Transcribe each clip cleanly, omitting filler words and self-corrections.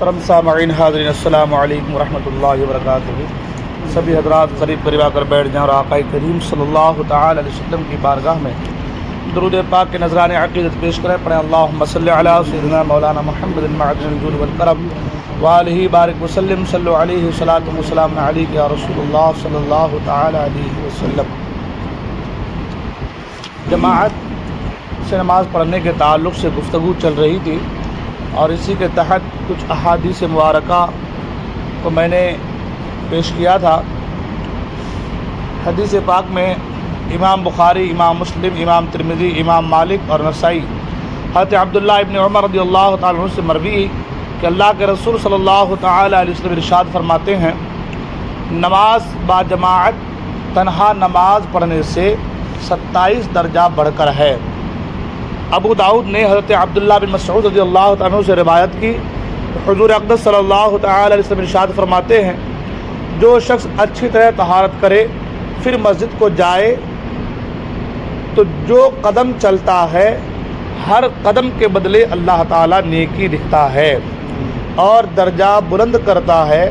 محترم سامعین حاضرین، السلام علیکم ورحمۃ اللہ وبرکاتہ۔ سبھی حضرات قریب قریب آ کر بیٹھ جائیں اور آقا کریم صلی اللہ تعالی علیہ وسلم کی بارگاہ میں درود پاک کے نذران عقیدت پیش کریں۔ پڑھیں اللہم صلی علی سیدنا مولانا محمد معدن الجود والکرم وآلہ بارک وسلم، صلو علیہ صلاۃ وسلام علیک یا رسول اللہ صلی اللہ تعالی علیہ وسلم۔ جماعت سے نماز پڑھنے کے تعلق سے گفتگو چل رہی تھی اور اسی کے تحت کچھ احادیث مبارکہ کو میں نے پیش کیا تھا۔ حدیث پاک میں امام بخاری، امام مسلم، امام ترمذی، امام مالک اور نسائی حضرت عبداللہ ابن عمر رضی اللہ تعالیٰ عنہ سے مروی کہ اللہ کے رسول صلی اللہ تعالی علیہ وسلم ارشاد فرماتے ہیں، نماز با جماعت تنہا نماز پڑھنے سے 27 درجہ بڑھ کر ہے۔ ابو داؤد نے حضرت عبداللہ بن مسعود رضی اللہ تعالیٰ عنہ سے روایت کی، حضور اقدس صلی اللہ تعالی علیہ وسلم ارشاد فرماتے ہیں، جو شخص اچھی طرح طہارت کرے پھر مسجد کو جائے تو جو قدم چلتا ہے ہر قدم کے بدلے اللہ تعالیٰ نیکی لکھتا ہے اور درجہ بلند کرتا ہے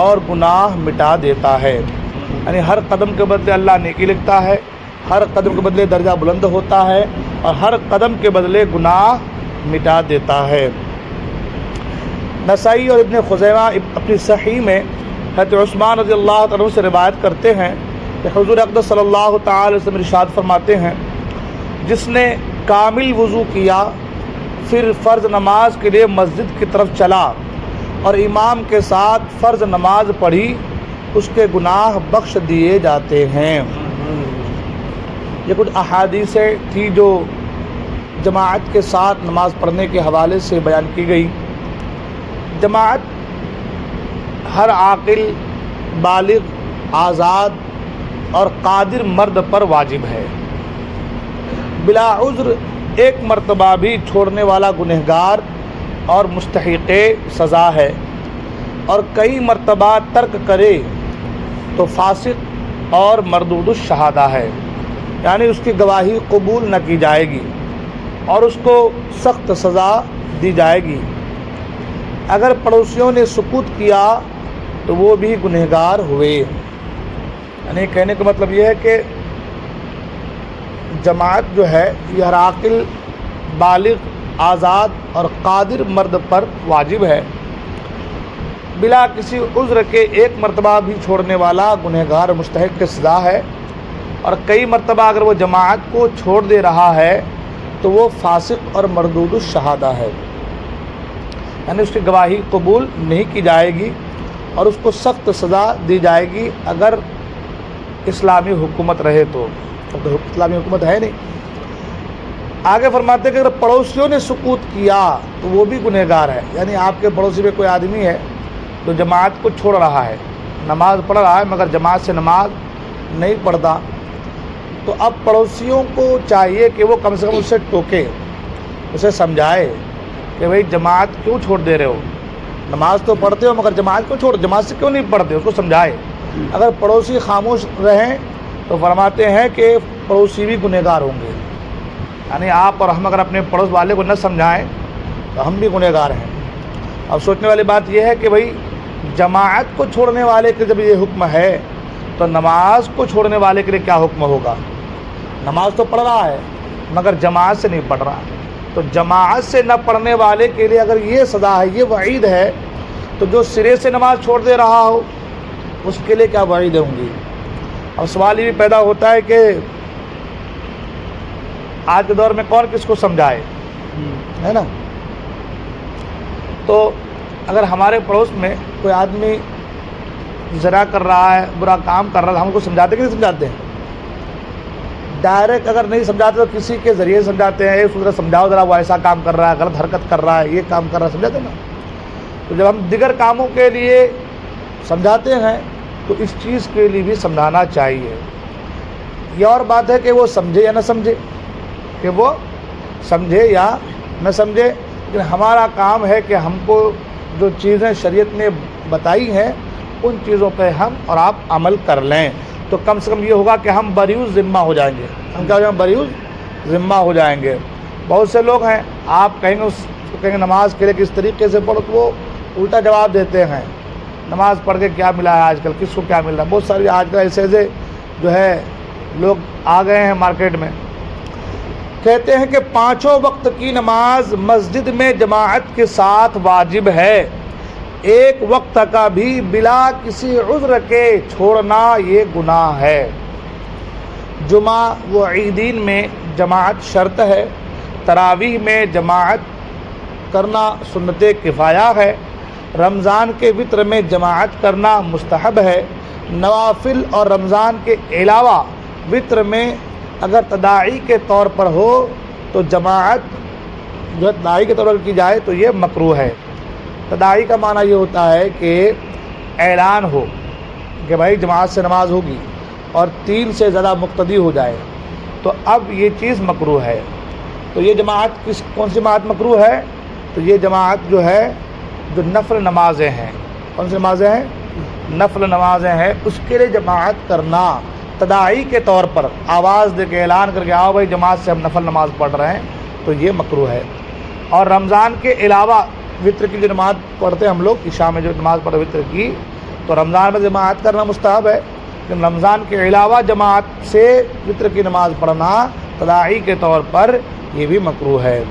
اور گناہ مٹا دیتا ہے۔ یعنی ہر قدم کے بدلے اللہ نیکی لکھتا ہے، ہر قدم کے بدلے درجہ بلند ہوتا ہے اور ہر قدم کے بدلے گناہ مٹا دیتا ہے۔ نسائی اور ابن خزیمہ اپنی صحیح میں حضرت عثمان رضی اللہ عنہ سے روایت کرتے ہیں کہ حضور اقدس صلی اللہ تعالی علیہ وسلم ارشاد فرماتے ہیں، جس نے کامل وضو کیا پھر فرض نماز کے لیے مسجد کی طرف چلا اور امام کے ساتھ فرض نماز پڑھی، اس کے گناہ بخش دیے جاتے ہیں۔ یہ کچھ احادیثیں تھی جو جماعت کے ساتھ نماز پڑھنے کے حوالے سے بیان کی گئی۔ جماعت ہر عاقل، بالغ، آزاد اور قادر مرد پر واجب ہے۔ بلا عذر ایک مرتبہ بھی چھوڑنے والا گنہگار اور مستحق سزا ہے، اور کئی مرتبہ ترک کرے تو فاسق اور مردود الشہادہ ہے، یعنی اس کی گواہی قبول نہ کی جائے گی اور اس کو سخت سزا دی جائے گی۔ اگر پڑوسیوں نے سکوت کیا تو وہ بھی گنہگار ہوئے۔ یعنی کہنے کا مطلب یہ ہے کہ جماعت جو ہے یہ ہر عاقل، بالغ، آزاد اور قادر مرد پر واجب ہے۔ بلا کسی عذر کے ایک مرتبہ بھی چھوڑنے والا گنہگار مستحق کی سزا ہے، اور کئی مرتبہ اگر وہ جماعت کو چھوڑ دے رہا ہے تو وہ فاسق اور مردود الشہادہ ہے، یعنی اس کی گواہی قبول نہیں کی جائے گی اور اس کو سخت سزا دی جائے گی اگر اسلامی حکومت رہے تو۔ اب تو اسلامی حکومت ہے نہیں۔ آگے فرماتے ہیں کہ اگر پڑوسیوں نے سکوت کیا تو وہ بھی گنہگار ہے، یعنی آپ کے پڑوسی میں کوئی آدمی ہے جو جماعت کو چھوڑ رہا ہے، نماز پڑھ رہا ہے مگر جماعت سے نماز نہیں پڑھتا، تو اب پڑوسیوں کو چاہیے کہ وہ کم سے کم اسے ٹوکے، اسے سمجھائے کہ بھئی جماعت کیوں چھوڑ دے رہے ہو، نماز تو پڑھتے ہو مگر جماعت کیوں چھوڑ، جماعت سے کیوں نہیں پڑھتے، اس کو سمجھائے۔ اگر پڑوسی خاموش رہیں تو فرماتے ہیں کہ پڑوسی بھی گنہگار ہوں گے، یعنی آپ اور ہم اگر اپنے پڑوس والے کو نہ سمجھائیں تو ہم بھی گنہگار ہیں۔ اب سوچنے والی بات یہ ہے کہ بھئی جماعت کو چھوڑنے والے کے جب یہ حکم ہے تو نماز کو چھوڑنے والے کے لیے کیا حکم ہوگا؟ نماز تو پڑھ رہا ہے مگر جماعت سے نہیں پڑھ رہا، تو جماعت سے نہ پڑھنے والے کے لیے اگر یہ سزا ہے، یہ وعید ہے، تو جو سرے سے نماز چھوڑ دے رہا ہو اس کے لیے کیا وعید ہوں گی؟ اب سوال یہ بھی پیدا ہوتا ہے کہ آج کے دور میں کون کس کو سمجھائے، ہے نا؟ تو اگر ہمارے پڑوس میں کوئی آدمی زنا کر رہا ہے، برا کام کر رہا ہے، ہم کو سمجھاتے کہ نہیں سمجھاتے ہیں؟ ڈائریکٹ اگر نہیں سمجھاتے تو کسی کے ذریعے سمجھاتے ہیں، اس کو سمجھاؤ ذرا، وہ ایسا کام کر رہا ہے، غلط حرکت کر رہا ہے، یہ کام کر رہا ہے، سمجھاتے نا؟ تو جب ہم دیگر کاموں کے لیے سمجھاتے ہیں تو اس چیز کے لیے بھی سمجھانا چاہیے۔ یہ اور بات ہے کہ وہ سمجھے یا نہ سمجھے، کہ وہ سمجھے یا نہ سمجھے، لیکن ہمارا کام ہے کہ ہم کو جو چیزیں شریعت نے بتائی ہیں ان چیزوں پہ ہم اور آپ عمل کر لیں، تو کم سے کم یہ ہوگا کہ ہم بریء ذمہ ہو جائیں گے۔ ہم کیا ہو جائیں گے؟ بریء ذمہ ہو جائیں گے۔ بہت سے لوگ ہیں، آپ کہیں گے اس کو کہیں گے نماز کے لیے کس طریقے سے پڑھو، تو وہ الٹا جواب دیتے ہیں، نماز پڑھ کے کیا ملا ہے آج کل، کس کو کیا مل رہا ہے. بہت ساری آج کل ایسے جو ہے لوگ آ گئے ہیں مارکیٹ میں. کہتے ہیں کہ 5 وقت کی نماز مسجد میں جماعت کے ساتھ واجب ہے، 1 وقت کا بھی بلا کسی عذر کے چھوڑنا یہ گناہ ہے. جمعہ و عیدین میں جماعت شرط ہے، تراویح میں جماعت کرنا سنت کفایہ ہے، رمضان کے وتر میں جماعت کرنا مستحب ہے. نوافل اور رمضان کے علاوہ وتر میں اگر تداعی کے طور پر ہو تو جماعت جو تداعی کے طور پر کی جائے تو یہ مکروہ ہے. تداعی کا معنی یہ ہوتا ہے کہ اعلان ہو کہ بھائی جماعت سے نماز ہوگی اور 3 سے زیادہ مقتدی ہو جائے تو اب یہ چیز مکروہ ہے. تو یہ جماعت کون سی جماعت مکروہ ہے؟ تو یہ جماعت جو ہے جو نفل نمازیں ہیں. کون سی نمازیں ہیں؟ نفل نمازیں ہیں، اس کے لیے جماعت کرنا تداعی کے طور پر آواز دے کے اعلان کر کے آؤ بھائی جماعت سے ہم نفل نماز پڑھ رہے ہیں تو یہ مکروہ ہے. اور رمضان کے علاوہ وتر کی جو نماز پڑھتے ہیں ہم لوگ عشاء میں جو نماز پڑھتے وتر کی، تو رمضان میں جماعت کرنا مستحب ہے، لیکن رمضان کے علاوہ جماعت سے وتر کی نماز پڑھنا تداعی کے طور پر یہ بھی مکروہ ہے.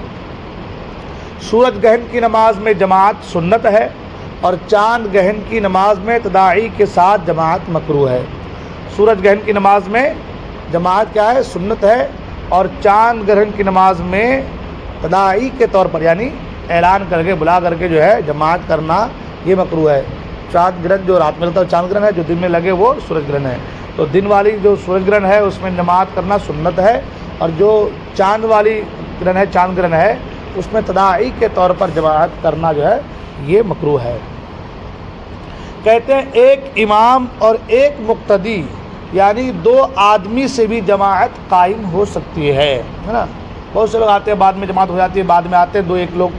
سورج گرہن کی نماز میں جماعت سنت ہے اور چاند گرہن کی نماز میں تداعی کے ساتھ جماعت مکروہ ہے. سورج گرہن کی نماز میں جماعت کیا ہے؟ سنت ہے، اور چاند گرہن کی نماز میں تداعی کے طور پر یعنی اعلان کر کے بلا کر کے جو ہے جماعت کرنا یہ مکروہ ہے. چاند گرہن جو رات میں لگتا ہے چاند گرہن ہے، جو دن میں لگے وہ سورج گرہن ہے. تو دن والی جو سورج گرہن ہے اس میں جماعت کرنا سنت ہے، اور جو چاند والی گرہن ہے چاند گرہن ہے اس میں تداعی کے طور پر جماعت کرنا جو ہے یہ مکروہ ہے. کہتے ہیں ایک امام اور ایک مقتدی یعنی 2 آدمی سے بھی جماعت قائم ہو سکتی ہے نا. بہت سے لوگ آتے ہیں بعد میں جماعت ہو جاتی ہے، بعد میں آتے ہیں 2-1 لوگ،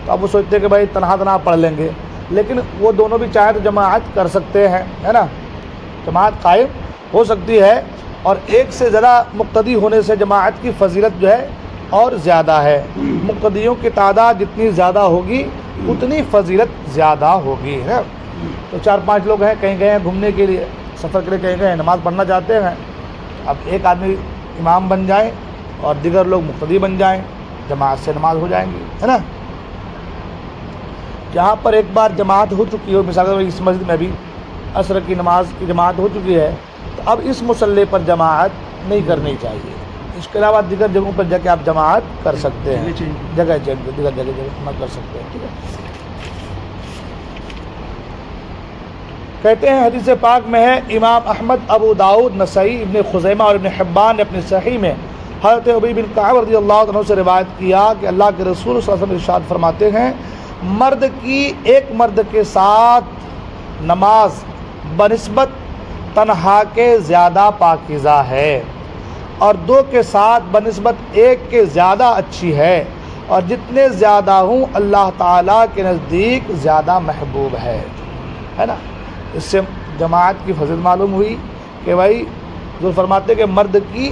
تو اب وہ سوچتے ہیں کہ بھائی تنہا پڑھ لیں گے، لیکن وہ دونوں بھی چاہیں تو جماعت کر سکتے ہیں، ہے نا. جماعت قائم ہو سکتی ہے، اور ایک سے زیادہ مقتدی ہونے سے جماعت کی فضیلت جو ہے اور زیادہ ہے. مقتدیوں کی تعداد جتنی زیادہ ہوگی اتنی فضیلت زیادہ ہوگی، ہے. تو 4-5 لوگ ہیں، کہیں گئے ہیں گھومنے کے لیے، سفر کے لیے کہیں گئے ہیں، نماز پڑھنا چاہتے ہیں. اب ایک آدمی امام بن جائیں اور دیگر لوگ مقتدی بن جائیں، جماعت سے نماز ہو جائیں گی، ہے نا. جہاں پر ایک بار جماعت ہو چکی ہو، مثال کے اس مسجد میں بھی عصر کی نماز کی جماعت ہو چکی ہے، تو اب اس مصلی پر جماعت نہیں کرنی چاہیے. اس کے علاوہ دیگر جگہوں پر جا کے آپ جماعت کر سکتے ہیں، جگہ چینج دیگر جگہ کر سکتے ہیں، ٹھیک ہے. کہتے ہیں حدیث پاک میں ہے، امام احمد، ابو داؤد، نسائی، ابن خزیمہ اور ابن حبان نے اپنے صحیح میں حضرت ابی بن کعب رضی اللہ عنہ سے روایت کیا کہ اللہ کے رسول صلی اللہ علیہ وسلم ارشاد فرماتے ہیں، ایک مرد کے ساتھ نماز بنسبت تنہا کے زیادہ پاکیزہ ہے، اور 2 کے ساتھ بنسبت 1 کے زیادہ اچھی ہے، اور جتنے زیادہ ہوں اللہ تعالیٰ کے نزدیک زیادہ محبوب ہے نا. اس سے جماعت کی فضیلت معلوم ہوئی کہ بھائی جو فرماتے کہ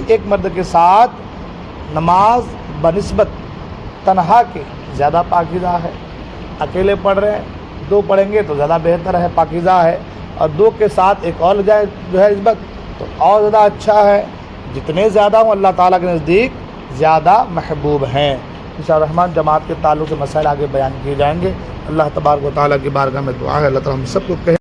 ایک مرد کے ساتھ نماز بنسبت تنہا کے زیادہ پاکیزہ ہے. اکیلے پڑھ رہے ہیں، 2 پڑھیں گے تو زیادہ بہتر ہے، پاکیزہ ہے، اور 2 کے ساتھ ایک اور جائے جو ہے نسبت تو اور زیادہ اچھا ہے. جتنے زیادہ ہوں اللہ تعالیٰ کے نزدیک زیادہ محبوب ہیں. انشاءاللہ الرحمن جماعت کے تعلق سے مسائل آگے بیان کیے جائیں گے. اللہ تبارک و تعالیٰ کی بارگاہ میں دعا ہے اللہ تعالیٰ ہم سب کو کہے